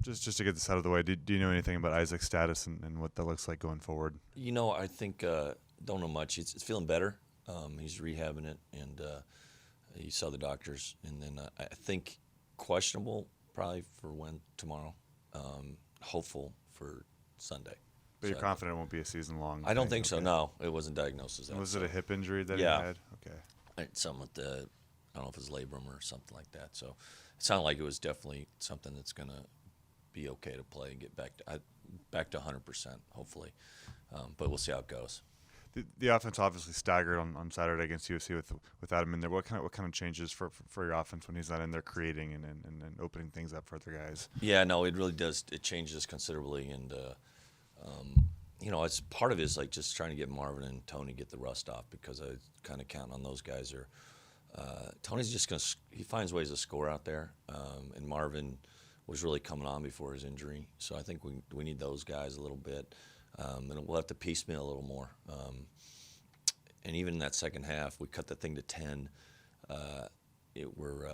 Just to get this out of the way, do you know anything about Isaac's status and what that looks like going forward? I think don't know much. It's feeling better. He's rehabbing it, and he saw the doctors, and then I think questionable probably for when tomorrow. Hopeful for Sunday. But you're confident it won't be a season-long I don't thing? think so. No, it wasn't diagnosed as that. Was it a hip injury that Yeah. he had? Okay. Something with I don't know if it was labrum or something like that. So it sounded like it was definitely something that's going to be okay to play and get back to 100%, hopefully. But we'll see how it goes. The offense obviously staggered on Saturday against USC without him in there. What kind of changes for your offense when he's not in there creating and opening things up for other guys? Yeah, no, it really does. It changes considerably, and it's part of it is like just trying to get Marvin and Tony get the rust off, because I kind of count on those guys. Tony's just he finds ways to score out there, and Marvin was really coming on before his injury, so I think we need those guys a little bit. And we'll have to piecemeal a little more. And even in that second half, we cut the thing to 10. We're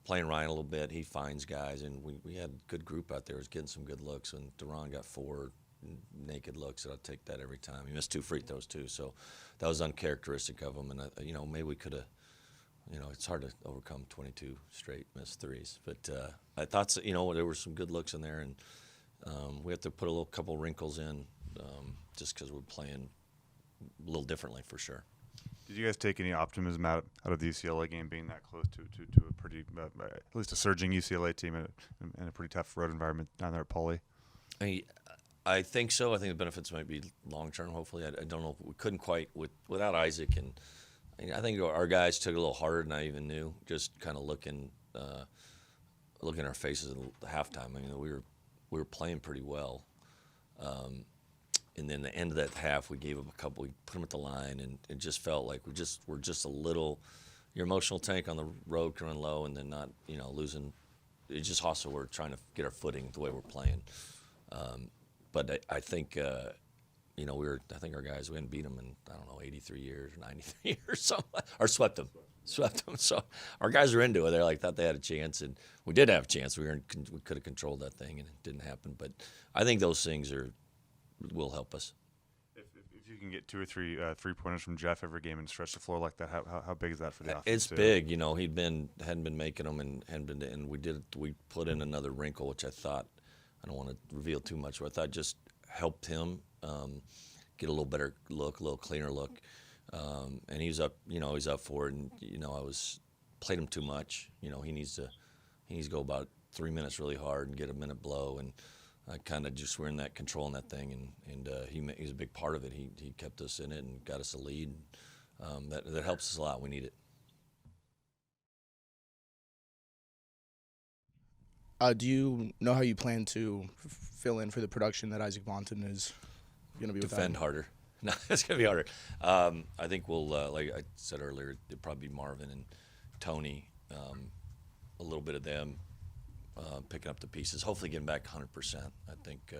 playing Ryan a little bit. He finds guys, and we had a good group out there. Was getting some good looks, and Duran got 4 naked looks, and I'll take that every time. He missed 2 free throws too, so that was uncharacteristic of him. And maybe we could have. It's hard to overcome 22 straight missed threes, but I thought there were some good looks in there, and we have to put a couple wrinkles in, just because we're playing a little differently for sure. Did you guys take any optimism out of the UCLA game being that close to a pretty, at least a surging UCLA team in a pretty tough road environment down there at Pauley? I think so. I think the benefits might be long term. Hopefully, I don't know. We couldn't quite without Isaac, and I think our guys took it a little harder than I even knew. Just kind of looking our faces at the halftime. We were playing pretty well. And then the end of that half, we gave them a couple. We put them at the line, and it just felt like we're just a little. Your emotional tank on the road can run low, and then not losing. It's just also we're trying to get our footing the way we're playing. But I think I think our guys, we hadn't beat them in 83 years or 93 years, something, or swept them. So our guys are into it. They're like thought they had a chance, and we did have a chance. We could have controlled that thing, and it didn't happen. But I think those things will help us. If you can get 2 or 3 3-pointers from Jeff every game and stretch the floor like that, how big is that for the offense? It's big. Hadn't been making them, and we put in another wrinkle, which I thought, I don't want to reveal too much, but I thought just helped him get a little better look, a little cleaner look. And he's up for it, and I played him too much. He needs to go about 3 minutes really hard and get a minute blow, and I kind of just were in that controlling that thing, and he's a big part of it. He kept us in it and got us a lead. That helps us a lot. We need it. Do you know how you plan to fill in for the production that Isaac Monson is going to be defend without? Harder? No, it's going to be harder. I think we'll, like I said earlier, it'll probably be Marvin and Tony, a little bit of them picking up the pieces. Hopefully getting back 100%. I think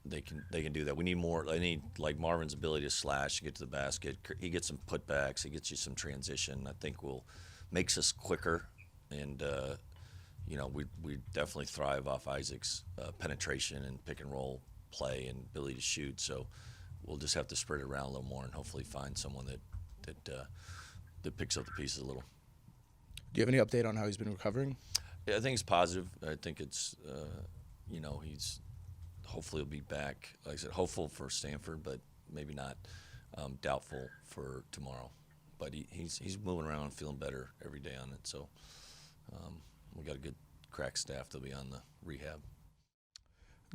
they can do that. We need more. I need like Marvin's ability to slash, get to the basket. He gets some putbacks. He gets you some transition. I think makes us quicker, and we definitely thrive off Isaac's penetration and pick and roll play and ability to shoot. So we'll just have to spread it around a little more and hopefully find someone that picks up the pieces a little. Do you have any update on how he's been recovering? Yeah, I think it's positive. I think it's he's hopefully he'll be back. Like I said, hopeful for Stanford, but maybe not. Doubtful for tomorrow. But he's moving around, feeling better every day on it. So we got a good crack staff that'll be on the rehab.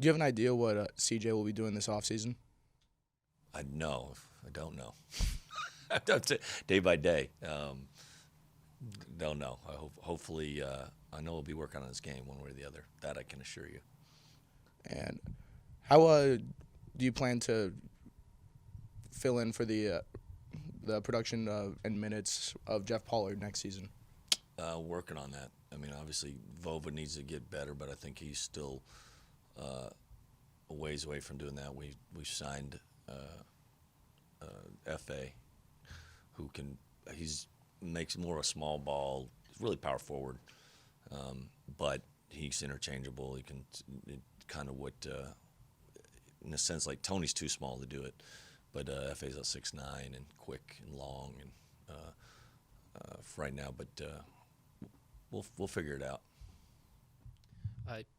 Do you have an idea what CJ will be doing this offseason? I don't know. Day by day. Don't know. Hopefully, I know we'll be working on his game one way or the other. That I can assure you. And how do you plan to fill in for the production and minutes of Jeff Pollard next season? Working on that. I mean, obviously, Vova needs to get better, but I think he's still a ways away from doing that. We signed FA, who makes more of a small ball. He's really power forward, but he's interchangeable. He can kind of what in a sense like Tony's too small to do it, but FA's a 6'9" and quick and long and for right now. But we'll figure it out.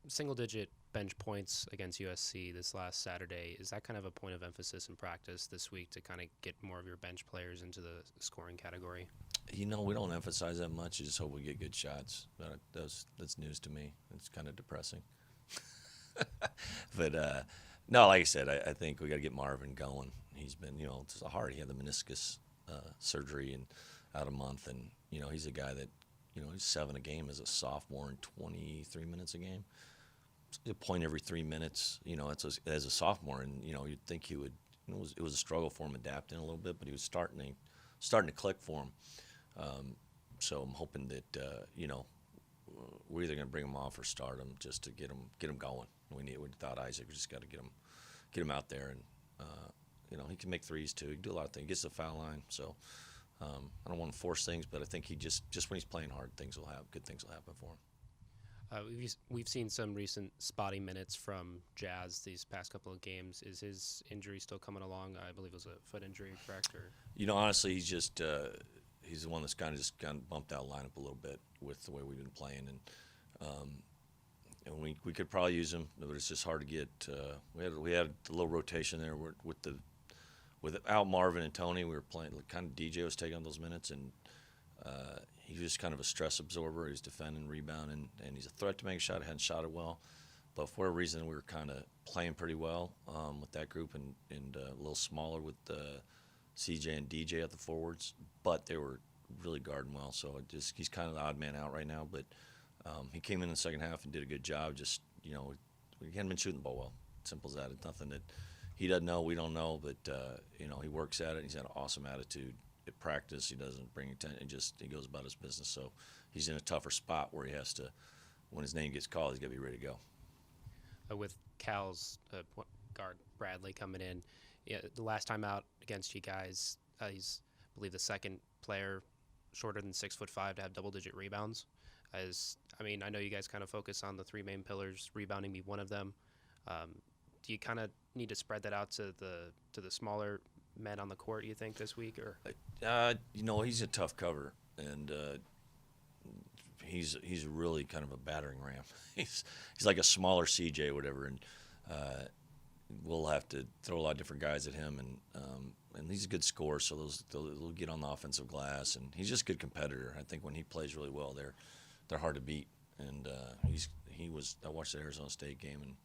Single-digit bench points against USC this last Saturday. Is that kind of a point of emphasis in practice this week to kind of get more of your bench players into the scoring category? We don't emphasize that much. I just hope we get good shots. That's news to me. It's kind of depressing. But no, like I said, I think we got to get Marvin going. He's been, it's hard. He had the meniscus surgery and out a month, and he's a guy that, he's 7 a game as a sophomore and 23 minutes a game. A point every 3 minutes, as a sophomore, and you'd think he would. It was a struggle for him adapting a little bit, but he was starting to click for him. So I'm hoping that we're either going to bring him off or start him just to get him going. Without Isaac, we just got to get him out there, and he can make threes too. He can do a lot of things. He gets the foul line, so I don't want to force things, but I think he just when he's playing hard, good things will happen for him. We've seen some recent spotty minutes from Jazz these past couple of games. Is his injury still coming along? I believe it was a foot injury, correct? Or? Honestly, he's just he's the one that's kind of bumped out lineup a little bit with the way we've been playing, and we could probably use him, but it's just hard to get. We had a little rotation there without Marvin and Tony. We were playing kind of DJ was taking on those minutes, and he was just kind of a stress absorber. He's defending, rebounding, and he's a threat to make a shot. Hadn't shot it well, but for a reason we were kind of playing pretty well with that group, and a little smaller with CJ and DJ at the forwards, but they were really guarding well. So he's kind of the odd man out right now, but he came in the second half and did a good job. Just he hadn't been shooting the ball well. Simple as that. It's nothing that he doesn't know, we don't know, but he works at it. He's had an awesome attitude at practice. He doesn't bring attention. He goes about his business. So he's in a tougher spot where he has to, when his name gets called, he's got to be ready to go. With Cal's guard Bradley coming in, the last time out against you guys, he's I believe the second player shorter than 6'5" to have double-digit rebounds. I know you guys kind of focus on the three main pillars, rebounding be one of them. Do you kind of need to spread that out to the smaller men on the court, you think, this week? Or he's a tough cover, and he's really kind of a battering ram. He's like a smaller CJ or whatever, and we'll have to throw a lot of different guys at him, and he's a good scorer, so they'll get on the offensive glass, and he's just a good competitor. I think when he plays really well, they're hard to beat, and I watched the Arizona State game, and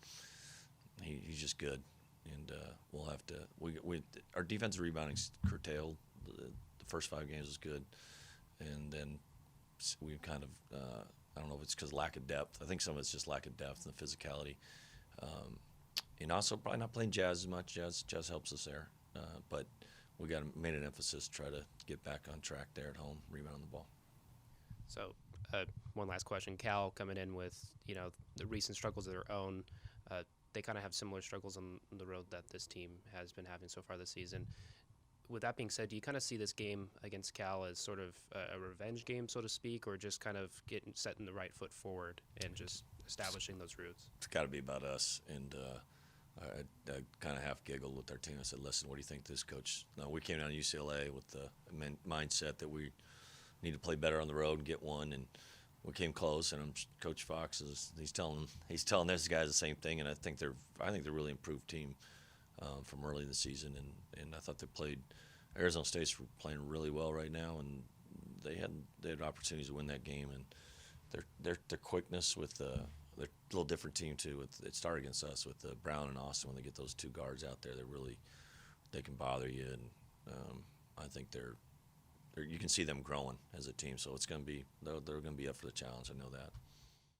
he's just good. And we'll have to. Our defensive rebounding's curtailed. The first 5 games was good, and then we've kind of. I don't know if it's because lack of depth. I think some of it's just lack of depth and the physicality, and also probably not playing Jazz as much. Jazz helps us there, but we made an emphasis to try to get back on track there at home, rebound the ball. So, one last question: Cal coming in with the recent struggles of their own. They kind of have similar struggles on the road that this team has been having so far this season. With that being said, do you kind of see this game against Cal as sort of a revenge game, so to speak, or just kind of setting the right foot forward and just establishing those roots? It's got to be about us. And I kind of half giggled with our team. I said, listen, what do you think this coach? No, we came down to UCLA with the mindset that we need to play better on the road and get one. And we came close, and Coach Fox he's telling these guys the same thing, and I think they're a really improved team from early in the season, and I thought they played. Arizona State's playing really well right now, and they had opportunities to win that game, and their quickness with they're a little different team too. It started against us with Brown and Austin. When they get those 2 guards out there, they can bother you, and I think you can see them growing as a team, so they're going to be up for the challenge. I know that.